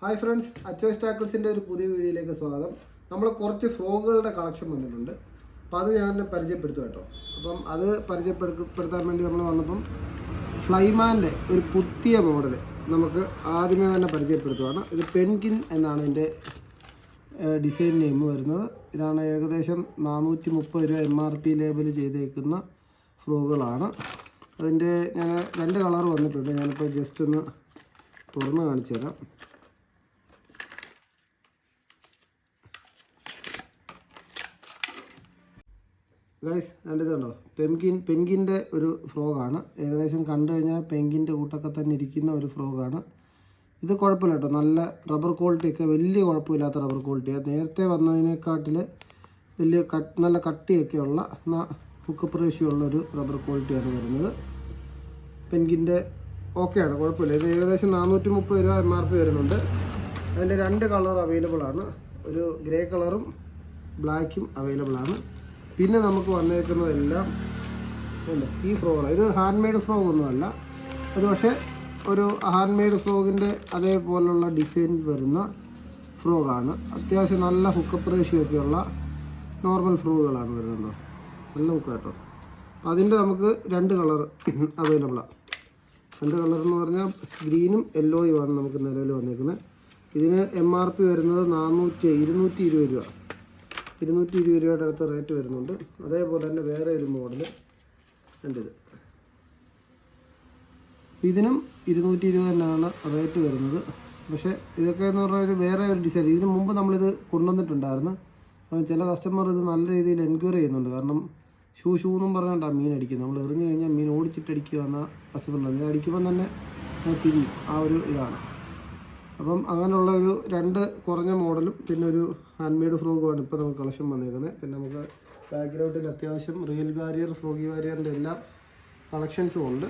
Hi friends, അച്ചോയ്സ് ടാക്കിൾസിൻ്റെ ഒരു പുതിയ വീഡിയോയിലേക്ക് സ്വാഗതം. നമ്മൾ കുറച്ച് ഫ്രോഗുകളുടെ കളക്ഷൻ വന്നിട്ടുണ്ട്. അപ്പോൾ അത് ഞാൻ പരിചയപ്പെടുത്തും കേട്ടോ. അപ്പം അത് പരിചയപ്പെടുത്താൻ വേണ്ടി നമ്മൾ വന്നപ്പം ഫ്ലൈമാൻ്റെ ഒരു പുതിയ മോഡൽ നമുക്ക് ആദ്യമേ തന്നെ പരിചയപ്പെടുത്തുകയാണ്. ഇത് പെൻഗിൻ എന്നാണ് ഇതിൻ്റെ ഡിസൈൻ നെയിം വരുന്നത്. ഇതാണ് ഏകദേശം 430 രൂപ MRP ലേബൽ ചെയ്തേക്കുന്ന ഫ്രോഗുകളാണ്. അതിൻ്റെ ഞാൻ 2 കളർ വന്നിട്ടുണ്ട്. ഞാനിപ്പോൾ ജസ്റ്റ് ഒന്ന് തുറന്ന് കാണിച്ചു തരാം. ഗൈസ്, കണ്ടിതുണ്ടോ? പെൻഗിൻ്റെ ഒരു ഫ്രോഗാണ്. ഏകദേശം കണ്ടു കഴിഞ്ഞാൽ പെൻഗിൻ്റെ കൂട്ടൊക്കെ തന്നെ ഇരിക്കുന്ന ഒരു ഫ്രോഗാണ്. ഇത് കുഴപ്പമില്ല കേട്ടോ, നല്ല റബ്ബർ ക്വാളിറ്റിയൊക്കെ, വലിയ കുഴപ്പമില്ലാത്ത റബ്ബർ ക്വാളിറ്റിയാണ്. നേരത്തെ വന്നതിനെക്കാട്ടിൽ വലിയ നല്ല കട്ടിയൊക്കെയുള്ള ഹുക്കപ്പ് റേഷ്യോ ഉള്ളൊരു റബ്ബർ ക്വാളിറ്റിയാണ് വരുന്നത്. പെൻഗിൻ്റെ ഓക്കെയാണ്, കുഴപ്പമില്ല. ഇത് ഏകദേശം 430 രൂപ MRP വരുന്നുണ്ട്. അതിൻ്റെ 2 കളർ അവൈലബിൾ ആണ്. ഒരു ഗ്രേ കളറും ബ്ലാക്കും അവൈലബിൾ ആണ്. പിന്നെ നമുക്ക് വന്നേക്കുന്നതെല്ലാം ഉണ്ട് ഈ ഫ്രോഗാണ്. ഇത് ഹാൻഡ് മെയ്ഡ് ഫ്രോഗ് ഒന്നുമല്ല. അത് പക്ഷേ ഒരു ഹാൻഡ് മെയ്ഡ് ഫ്രോഗിൻ്റെ അതേപോലുള്ള ഡിസൈൻ വരുന്ന ഫ്രോഗാണ്. അത്യാവശ്യം നല്ല ഹുക്കപ്പ് റേഷ്യോ ഒക്കെയുള്ള നോർമൽ ഫ്രോഗുകളാണ് വരുന്നത്. നല്ല ഹുക്ക് കേട്ടോ. അപ്പോൾ അതിൻ്റെ നമുക്ക് 2 കളർ അവൈലബിളാണ്. 2 കളർ എന്ന് പറഞ്ഞാൽ ഗ്രീനും യെല്ലോയുമാണ് നമുക്ക് നിലവിൽ വന്നേക്കുന്നത്. ഇതിന് MRP വരുന്നത് 220 രൂപ. 220 രൂപയുടെ അടുത്ത് റേറ്റ് വരുന്നുണ്ട്. അതേപോലെ തന്നെ വേറെ ഒരു മോഡൽ ഉണ്ട്. ഇതിനും 220 തന്നെയാണ് റേറ്റ് വരുന്നത്. പക്ഷേ ഇതൊക്കെ എന്ന് പറഞ്ഞാൽ വേറെ ഒരു ഡിസൈൻ. ഇതിന് മുമ്പ് നമ്മളിത് കൊണ്ടുവന്നിട്ടുണ്ടായിരുന്നു. ചില കസ്റ്റമർ ഇത് നല്ല രീതിയിൽ എൻക്വയറി ചെയ്യുന്നുണ്ട്. കാരണം ഷൂ എന്നും പറഞ്ഞുകൊണ്ടാണ് മീൻ അടിക്കുന്നത്. നമ്മൾ എറിഞ്ഞു കഴിഞ്ഞാൽ മീൻ ഓടിച്ചിട്ടടിക്കുക എന്ന കസ്റ്റമർ അടിക്കുമ്പം തന്നെ തിരിയും. ആ ഒരു ഇതാണ്. അപ്പം അങ്ങനെയുള്ള ഒരു 2 കുറഞ്ഞ മോഡലും പിന്നെ ഒരു ഹാൻഡ് മെയ്ഡ് ഫ്രോഗുമാണ് ഇപ്പോൾ നമുക്ക് കളക്ഷൻ വന്നേക്കുന്നത്. പിന്നെ നമുക്ക് ബാക്ക്ഗ്രൗണ്ടിൽ അത്യാവശ്യം റിയൽ വാരിയർ, ഫ്രോഗി വാരിയറിൻ്റെ എല്ലാ കളക്ഷൻസും ഉണ്ട്.